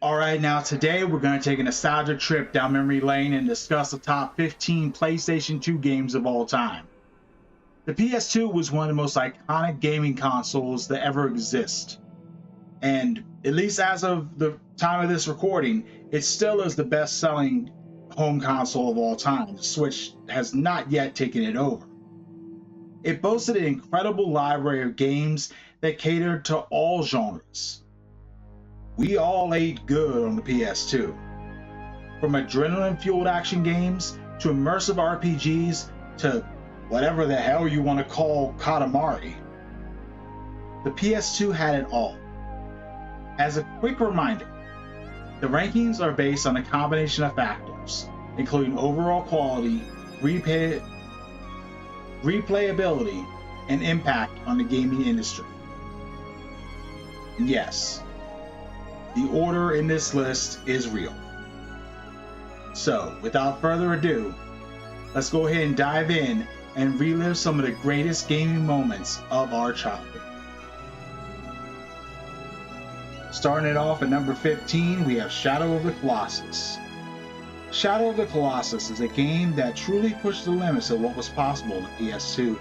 Alright, now today we're going to take a nostalgia trip down memory lane and discuss the top 15 PlayStation 2 games of all time. The PS2 was one of the most iconic gaming consoles that ever exist. And at least as of the time of this recording, it still is the best selling home console of all time. The Switch has not yet taken it over. It boasted an incredible library of games that catered to all genres. We all ate good on the PS2. From adrenaline-fueled action games to immersive RPGs to whatever the hell you want to call Katamari. The PS2 had it all. As a quick reminder, the rankings are based on a combination of factors, including overall quality, replayability, and impact on the gaming industry. And yes, the order in this list is real. So, without further ado, let's go ahead and dive in and relive some of the greatest gaming moments of our childhood. Starting it off at number 15, we have Shadow of the Colossus. Shadow of the Colossus is a game that truly pushed the limits of what was possible in the PS2.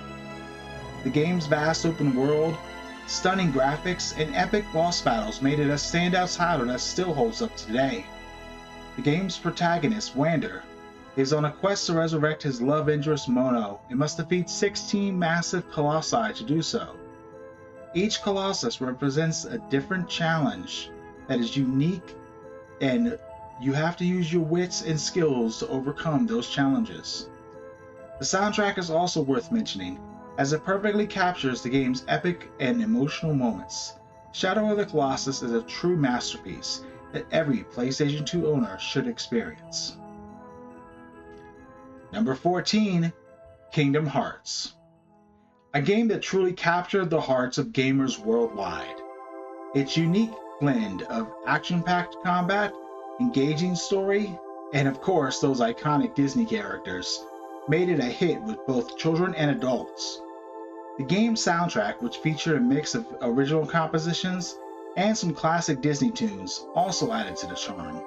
The game's vast open world, stunning graphics, and epic boss battles made it a standout title that still holds up today. The game's protagonist, Wander, is on a quest to resurrect his love interest Mono and must defeat 16 massive colossi to do so. Each colossus represents a different challenge that is unique, and you have to use your wits and skills to overcome those challenges. The soundtrack is also worth mentioning, as it perfectly captures the game's epic and emotional moments. Shadow of the Colossus is a true masterpiece that every PlayStation 2 owner should experience. Number 14, Kingdom Hearts. A game that truly captured the hearts of gamers worldwide. Its unique blend of action-packed combat, engaging story, and of course those iconic Disney characters, made it a hit with both children and adults. The game's soundtrack, which featured a mix of original compositions and some classic Disney tunes, also added to the charm.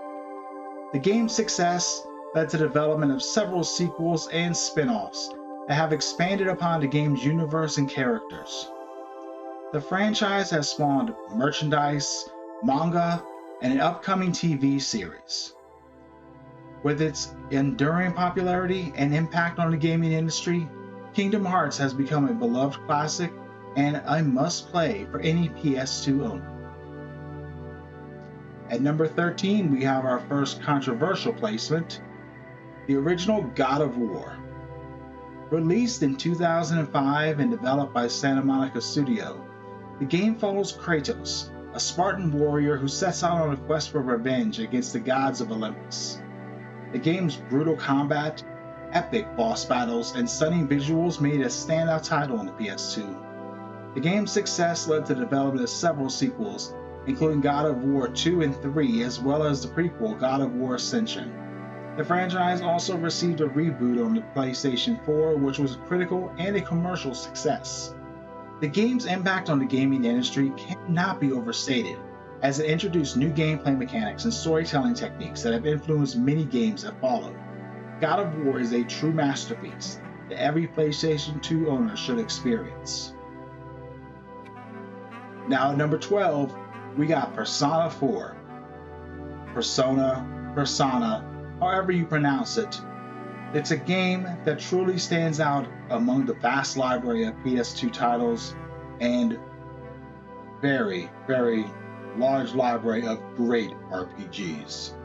The game's success led to the development of several sequels and spin-offs that have expanded upon the game's universe and characters. The franchise has spawned merchandise, manga, and an upcoming TV series. With its enduring popularity and impact on the gaming industry, Kingdom Hearts has become a beloved classic and a must-play for any PS2 owner. At number 13, we have our first controversial placement, the original God of War. Released in 2005 and developed by Santa Monica Studio, the game follows Kratos, a Spartan warrior who sets out on a quest for revenge against the gods of Olympus. The game's brutal combat, epic boss battles, and stunning visuals made it a standout title on the PS2. The game's success led to the development of several sequels, including God of War 2 and 3, as well as the prequel God of War Ascension. The franchise also received a reboot on the PlayStation 4, which was a critical and a commercial success. The game's impact on the gaming industry cannot be overstated, as it introduced new gameplay mechanics and storytelling techniques that have influenced many games that followed. God of War is a true masterpiece that every PlayStation 2 owner should experience. Now at number 12, we got Persona 4. Persona, however you pronounce it. It's a game that truly stands out among the vast library of PS2 titles and very, very large library of great RPGs.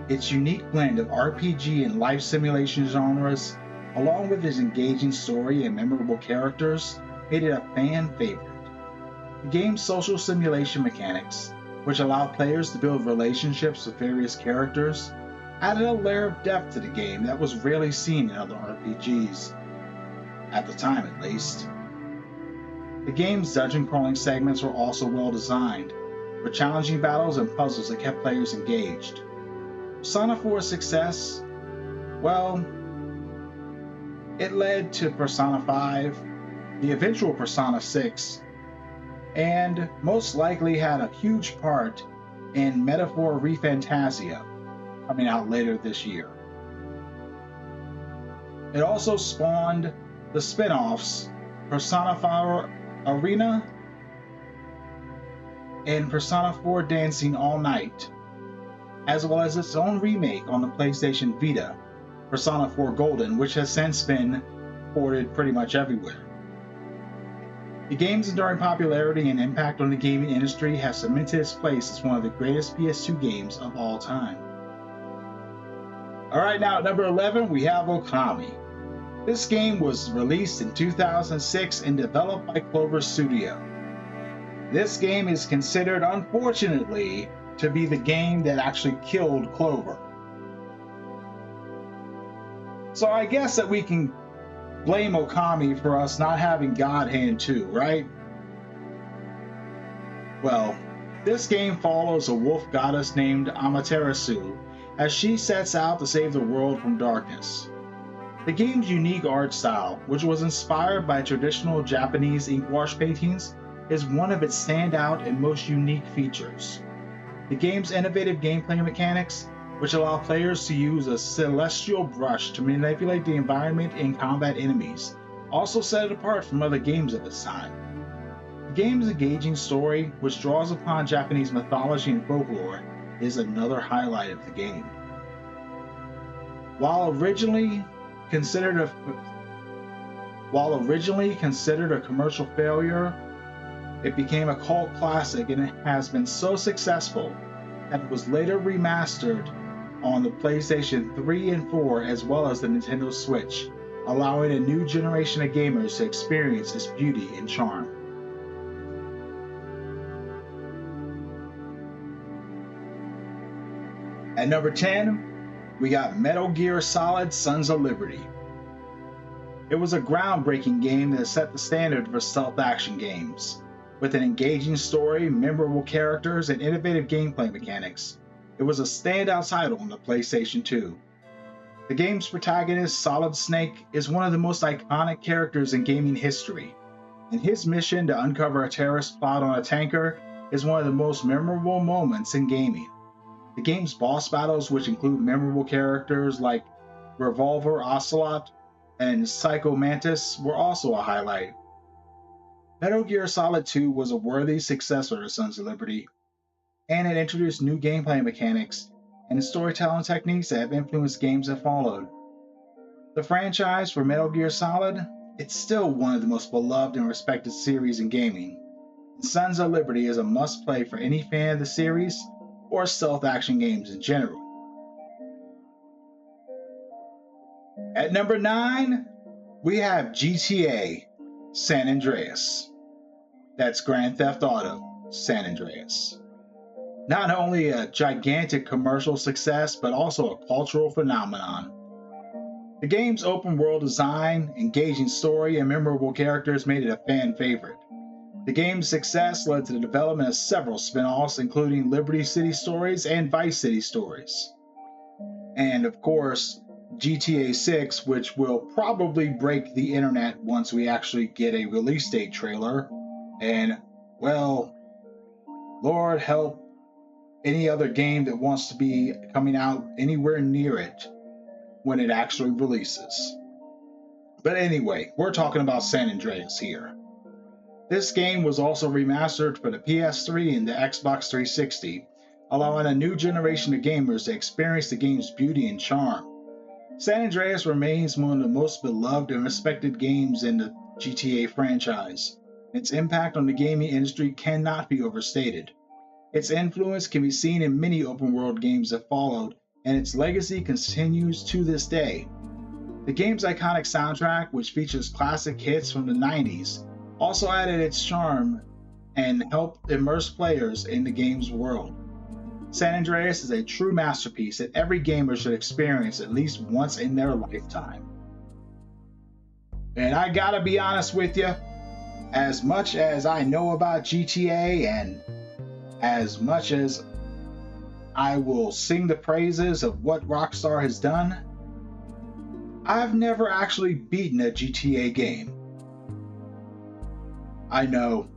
Its unique blend of RPG and life simulation genres, along with its engaging story and memorable characters, made it a fan favorite. The game's social simulation mechanics, which allow players to build relationships with various characters, added a layer of depth to the game that was rarely seen in other RPGs, at the time at least. The game's dungeon-crawling segments were also well designed, with challenging battles and puzzles that kept players engaged. Persona 4's success, well, it led to Persona 5, the eventual Persona 6, and most likely had a huge part and Metaphor Refantasia, coming out later this year. It also spawned the spin-offs Persona 4 Arena and Persona 4 Dancing All Night, as well as its own remake on the PlayStation Vita, Persona 4 Golden, which has since been ported pretty much everywhere. The game's enduring popularity and impact on the gaming industry has cemented its place as one of the greatest PS2 games of all time. Alright, now at number 11 we have Okami. This game was released in 2006 and developed by Clover Studio. This game is considered, unfortunately, to be the game that actually killed Clover. So I guess that we can blame Okami for us not having God Hand 2, right? Well, this game follows a wolf goddess named Amaterasu as she sets out to save the world from darkness. The game's unique art style, which was inspired by traditional Japanese ink wash paintings, is one of its standout and most unique features. The game's innovative gameplay mechanics, which allow players to use a celestial brush to manipulate the environment and combat enemies, also set it apart from other games of its time. The game's engaging story, which draws upon Japanese mythology and folklore, is another highlight of the game. While originally considered a commercial failure, it became a cult classic, and it has been so successful that it was later remastered on the PlayStation 3 and 4 as well as the Nintendo Switch, allowing a new generation of gamers to experience its beauty and charm. At number 10, we got Metal Gear Solid Sons of Liberty. It was a groundbreaking game that set the standard for stealth action games. With an engaging story, memorable characters, and innovative gameplay mechanics, it was a standout title on the PlayStation 2. The game's protagonist, Solid Snake, is one of the most iconic characters in gaming history, and his mission to uncover a terrorist plot on a tanker is one of the most memorable moments in gaming. The game's boss battles, which include memorable characters like Revolver Ocelot and Psycho Mantis, were also a highlight. Metal Gear Solid 2 was a worthy successor to Sons of Liberty, and it introduced new gameplay mechanics and storytelling techniques that have influenced games that followed. The franchise for Metal Gear Solid, it's still one of the most beloved and respected series in gaming. Sons of Liberty is a must-play for any fan of the series or stealth action games in general. At number 9, we have GTA San Andreas. That's Grand Theft Auto San Andreas. Not only a gigantic commercial success, but also a cultural phenomenon. The game's open world design, engaging story, and memorable characters made it a fan favorite. The game's success led to the development of several spin-offs, including Liberty City Stories and Vice City Stories. And of course, GTA 6, which will probably break the internet once we actually get a release date trailer. And, well, Lord help any other game that wants to be coming out anywhere near it when it actually releases. But anyway, we're talking about San Andreas here. This game was also remastered for the PS3 and the Xbox 360, allowing a new generation of gamers to experience the game's beauty and charm. San Andreas remains one of the most beloved and respected games in the GTA franchise. Its impact on the gaming industry cannot be overstated. Its influence can be seen in many open-world games that followed, and its legacy continues to this day. The game's iconic soundtrack, which features classic hits from the 90s, also added its charm and helped immerse players in the game's world. San Andreas is a true masterpiece that every gamer should experience at least once in their lifetime. And I gotta be honest with you, as much as I know about GTA and as much as I will sing the praises of what Rockstar has done, I've never actually beaten a GTA game. I know,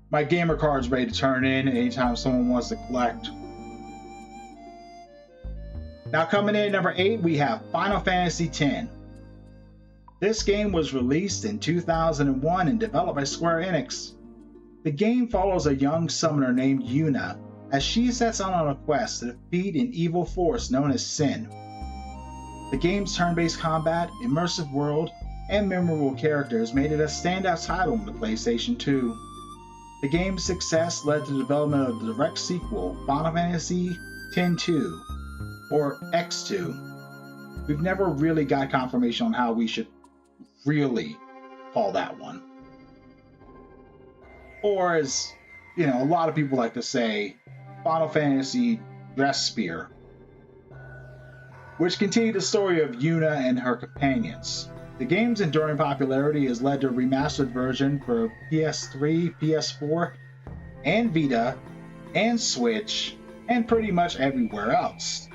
my gamer card's ready to turn in anytime someone wants to collect Now coming in at number 8, we have Final Fantasy X. This game was released in 2001 and developed by Square Enix. The game follows a young summoner named Yuna as she sets out on a quest to defeat an evil force known as Sin. The game's turn-based combat, immersive world, and memorable characters made it a standout title on the PlayStation 2. The game's success led to the development of the direct sequel, Final Fantasy X-2, or X2. We've never really got confirmation on how we should really call that one. Or as, a lot of people like to say, Final Fantasy Dress Spear, which continued the story of Yuna and her companions. The game's enduring popularity has led to a remastered version for PS3, PS4, and Vita, and Switch, and pretty much everywhere else,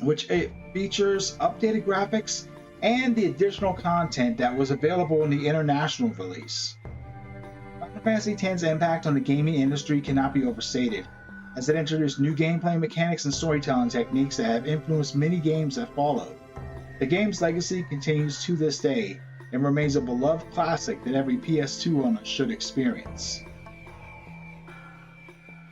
which it features updated graphics and the additional content that was available in the international release. Final Fantasy X's impact on the gaming industry cannot be overstated, as it introduced new gameplay mechanics and storytelling techniques that have influenced many games that followed. The game's legacy continues to this day and remains a beloved classic that every PS2 owner should experience.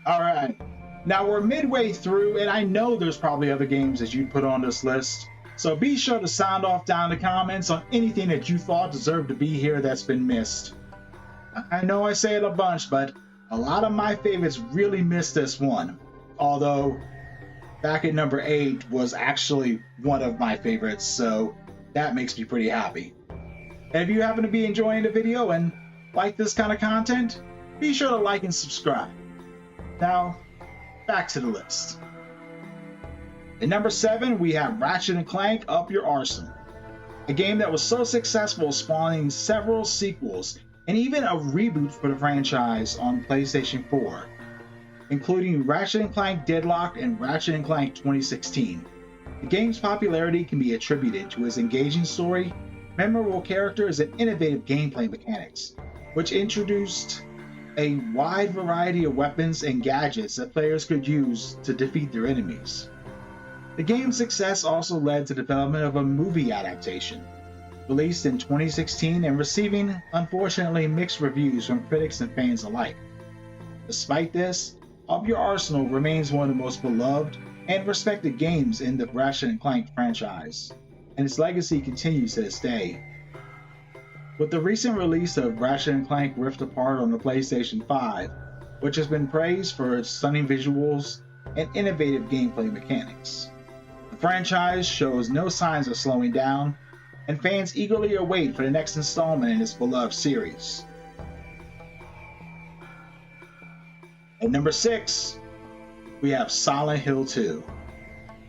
Alright, now we're midway through, and I know there's probably other games that you'd put on this list, so be sure to sound off down in the comments on anything that you thought deserved to be here that's been missed. I know I say it a bunch, but a lot of my favorites really missed this one, although back at number 8 was actually one of my favorites, so that makes me pretty happy. And if you happen to be enjoying the video and like this kind of content, be sure to like and subscribe. Now, back to the list. At number 7, we have Ratchet & Clank Up Your Arsenal, a game that was so successful spawning several sequels and even a reboot for the franchise on PlayStation 4, including Ratchet & Clank Deadlocked and Ratchet & Clank 2016. The game's popularity can be attributed to its engaging story, memorable characters, and innovative gameplay mechanics, which introduced a wide variety of weapons and gadgets that players could use to defeat their enemies. The game's success also led to the development of a movie adaptation, released in 2016 and receiving, unfortunately, mixed reviews from critics and fans alike. Despite this, Up Your Arsenal remains one of the most beloved and respected games in the Ratchet & Clank franchise, and its legacy continues to this day. With the recent release of Ratchet & Clank Rift Apart on the PlayStation 5, which has been praised for its stunning visuals and innovative gameplay mechanics, the franchise shows no signs of slowing down, and fans eagerly await for the next installment in its beloved series. At number 6, we have Silent Hill 2,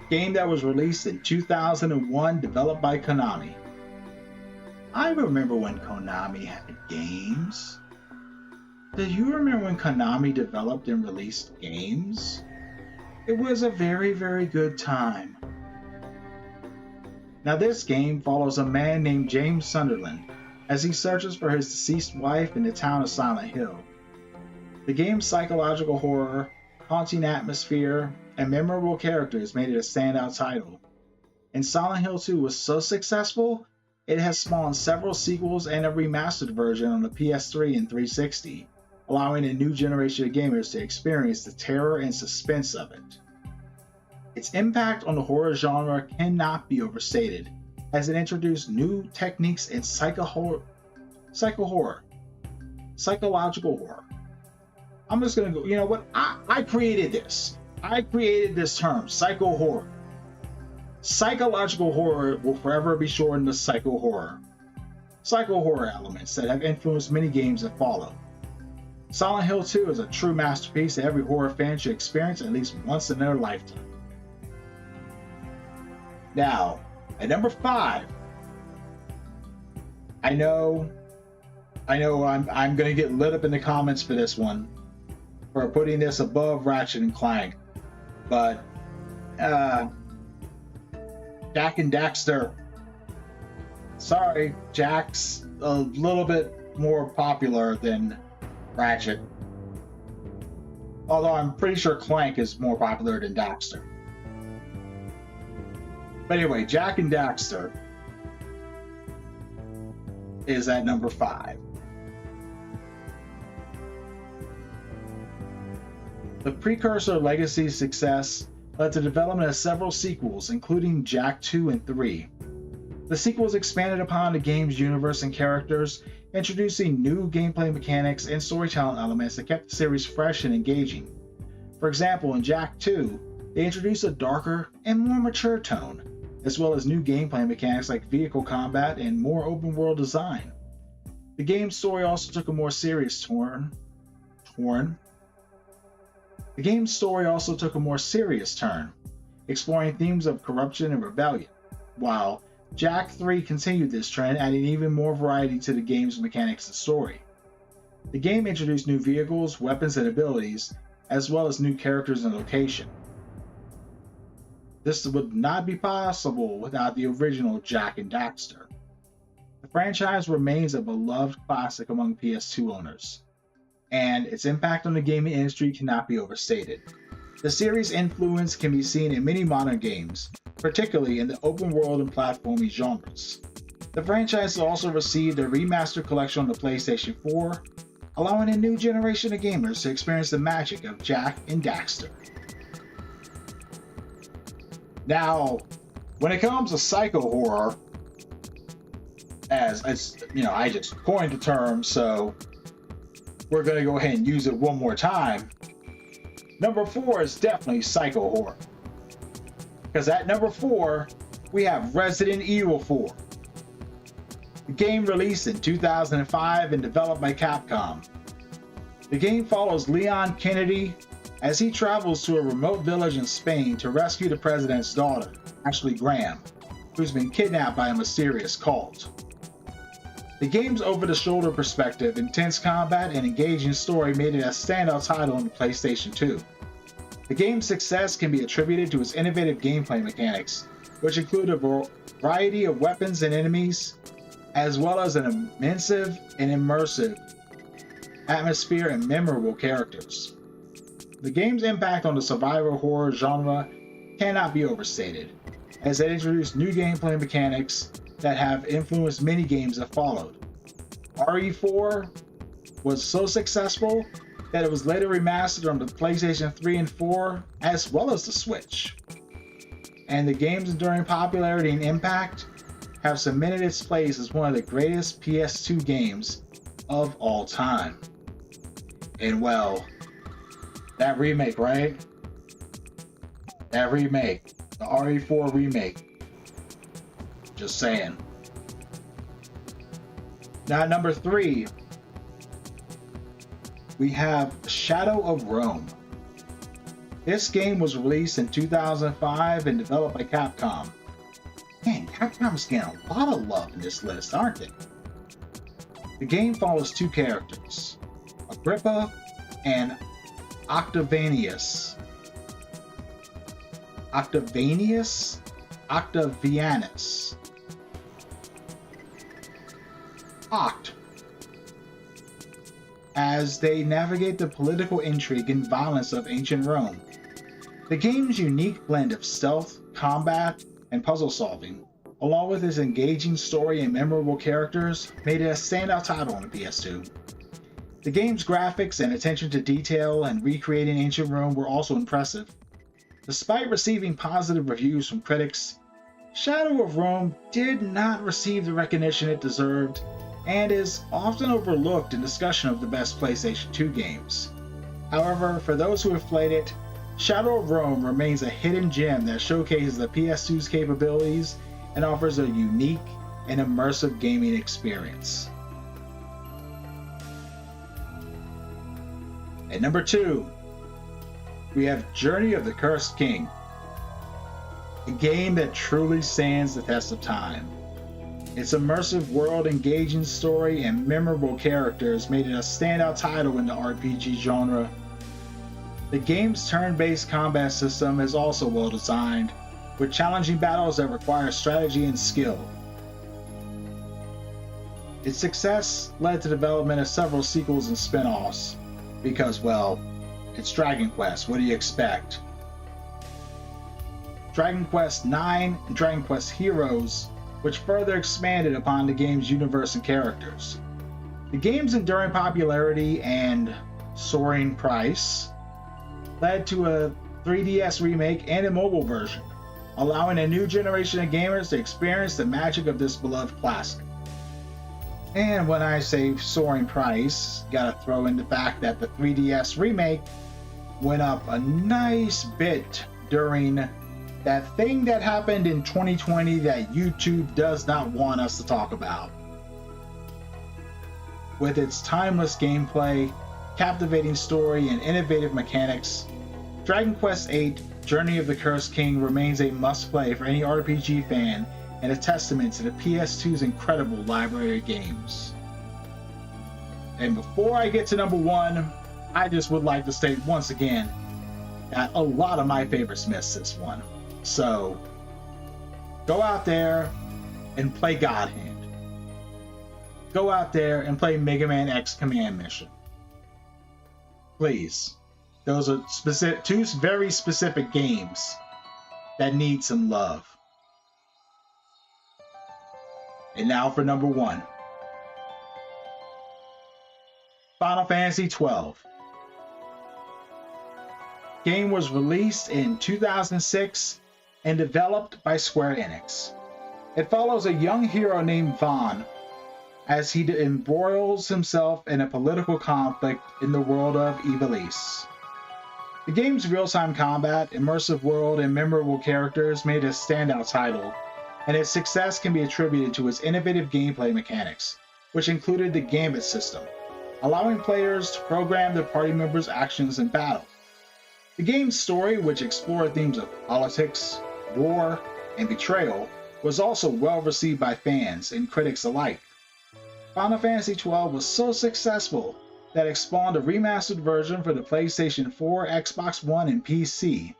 a game that was released in 2001, developed by Konami. I remember when Konami had games. Do you remember when Konami developed and released games? It was a very, very good time. Now this game follows a man named James Sunderland as he searches for his deceased wife in the town of Silent Hill. The game's psychological horror, haunting atmosphere, and memorable characters made it a standout title. And Silent Hill 2 was so successful, it has spawned several sequels and a remastered version on the PS3 and 360, allowing a new generation of gamers to experience the terror and suspense of it. Its impact on the horror genre cannot be overstated, as it introduced new techniques in psychological horror. I'm just gonna go, you know what? I created this. I created this term, psycho horror. Psychological horror will forever be shortened to psycho horror. Psycho horror elements that have influenced many games that follow. Silent Hill 2 is a true masterpiece that every horror fan should experience at least once in their lifetime. Now, at number 5, I know I'm gonna get lit up in the comments for this one, for putting this above Ratchet and Clank, but Jak and Daxter. Sorry, Jak's a little bit more popular than Ratchet, although I'm pretty sure Clank is more popular than Daxter. But anyway, Jak and Daxter is at number 5. The precursor Legacy's success led to development of several sequels, including Jak 2 and 3. The sequels expanded upon the game's universe and characters, introducing new gameplay mechanics and storytelling elements that kept the series fresh and engaging. For example, in Jak 2, they introduced a darker and more mature tone, as well as new gameplay mechanics like vehicle combat and more open-world design. The game's story also took a more serious turn, exploring themes of corruption and rebellion, while Jak 3 continued this trend, adding even more variety to the game's mechanics and story. The game introduced new vehicles, weapons, and abilities, as well as new characters and location. This would not be possible without the original Jak and Daxter. The franchise remains a beloved classic among PS2 owners, and its impact on the gaming industry cannot be overstated. The series' influence can be seen in many modern games, particularly in the open world and platforming genres. The franchise has also received a remastered collection on the PlayStation 4, allowing a new generation of gamers to experience the magic of Jak and Daxter. Now, when it comes to psycho horror, as you know, I just coined the term, so we're going to go ahead and use it one more time. Number 4 is definitely psycho horror. Because at number 4, we have Resident Evil 4. The game released in 2005 and developed by Capcom. The game follows Leon Kennedy as he travels to a remote village in Spain to rescue the president's daughter, Ashley Graham, who's been kidnapped by a mysterious cult. The game's over-the-shoulder perspective, intense combat, and engaging story made it a standout title on the PlayStation 2. The game's success can be attributed to its innovative gameplay mechanics, which include a variety of weapons and enemies, as well as an immersive and immersive atmosphere and memorable characters. The game's impact on the survival horror genre cannot be overstated, as it introduced new gameplay mechanics that have influenced many games that followed. RE4 was so successful that it was later remastered on the PlayStation 3 and 4, as well as the Switch. And the game's enduring popularity and impact have cemented its place as one of the greatest PS2 games of all time. And well, that remake, right? That remake, the RE4 remake. Just saying. Now at number 3, we have Shadow of Rome. This game was released in 2005 and developed by Capcom. Man, Capcom's getting a lot of love in this list, aren't they? The game follows two characters, Agrippa and Octavianus. Octavianus? Oct. As they navigate the political intrigue and violence of ancient Rome. The game's unique blend of stealth, combat, and puzzle solving, along with its engaging story and memorable characters, made it a standout title on the PS2. The game's graphics and attention to detail and recreating ancient Rome were also impressive. Despite receiving positive reviews from critics, Shadow of Rome did not receive the recognition it deserved and is often overlooked in discussion of the best PlayStation 2 games. However, for those who have played it, Shadow of Rome remains a hidden gem that showcases the PS2's capabilities and offers a unique and immersive gaming experience. At number 2, we have Journey of the Cursed King, a game that truly stands the test of time. Its immersive world, engaging story, and memorable characters made it a standout title in the RPG genre. The game's turn-based combat system is also well designed, with challenging battles that require strategy and skill. Its success led to development of several sequels and spin-offs, because, well, it's Dragon Quest, what do you expect? Dragon Quest IX, and Dragon Quest Heroes, which further expanded upon the game's universe and characters. The game's enduring popularity and soaring price led to a 3DS remake and a mobile version, allowing a new generation of gamers to experience the magic of this beloved classic. And when I say soaring price, gotta throw in the fact that the 3DS remake went up a nice bit during that thing that happened in 2020 that YouTube does not want us to talk about. With its timeless gameplay, captivating story, and innovative mechanics, Dragon Quest VIII Journey of the Cursed King remains a must-play for any RPG fan and a testament to the PS2's incredible library of games. And before I get to number one, I just would like to state once again that a lot of my favorites missed this one. So, go out there and play God Hand. Go out there and play Mega Man X Command Mission. Please. Those are two very specific games that need some love. And now for number one. Final Fantasy XII. Game was released in 2006 and developed by Square Enix. It follows a young hero named Vaughn as he embroils himself in a political conflict in the world of Ivalice. The game's real-time combat, immersive world, and memorable characters made it a standout title, and its success can be attributed to its innovative gameplay mechanics, which included the Gambit system, allowing players to program their party members' actions in battle. The game's story, which explored themes of politics, war, and betrayal, was also well received by fans and critics alike. Final Fantasy XII was so successful that it spawned a remastered version for the PlayStation 4, Xbox One, and PC,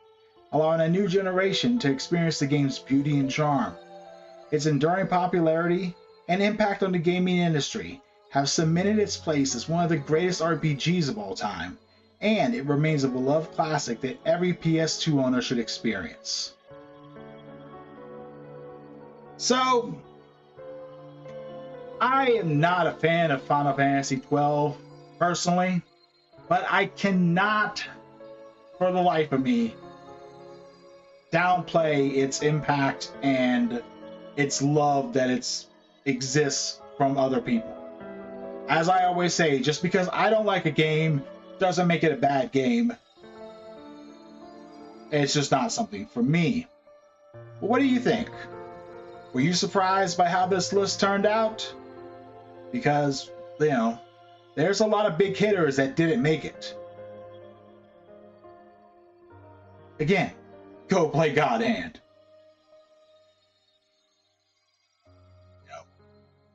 allowing a new generation to experience the game's beauty and charm. Its enduring popularity and impact on the gaming industry have cemented its place as one of the greatest RPGs of all time, and it remains a beloved classic that every PS2 owner should experience. So, I am not a fan of Final Fantasy XII, personally, but I cannot, for the life of me, downplay its impact and its love that exists from other people. As I always say, just because I don't like a game doesn't make it a bad game. It's just not something for me. But what do you think? Were you surprised by how this list turned out? Because, there's a lot of big hitters that didn't make it. Again, go play God Hand.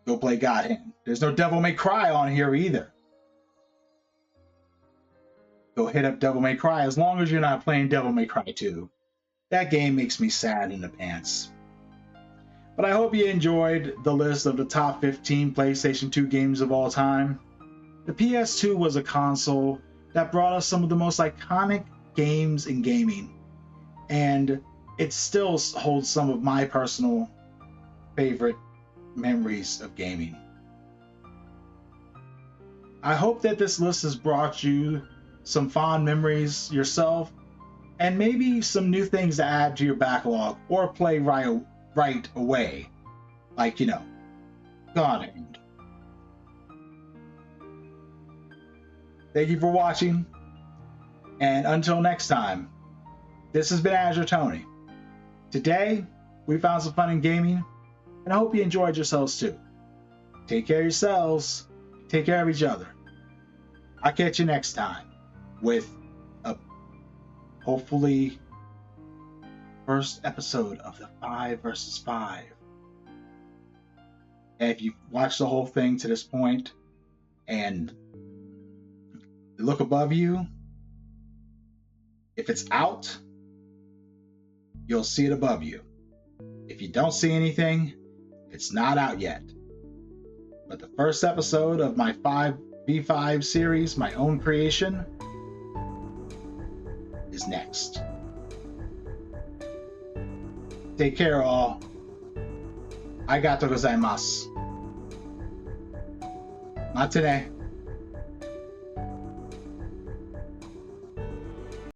Go play God Hand. There's no Devil May Cry on here either. Go hit up Devil May Cry as long as you're not playing Devil May Cry 2. That game makes me sad in the pants. But I hope you enjoyed the list of the top 15 PlayStation 2 games of all time. The PS2 was a console that brought us some of the most iconic games in gaming, and it still holds some of my personal favorite memories of gaming. I hope that this list has brought you some fond memories yourself, and maybe some new things to add to your backlog or play right away. Like, God Hand. Thank you for watching, and until next time, this has been Azure Tony. Today, we found some fun in gaming, and I hope you enjoyed yourselves too. Take care of yourselves, take care of each other. I'll catch you next time with a hopefully first episode of the 5 versus 5. And if you've watched the whole thing to this point and look above you, if it's out, you'll see it above you. If you don't see anything, it's not out yet. But the first episode of my 5v5 series, my own creation, is next. Take care, all. Arigatou gozaimasu. Not today.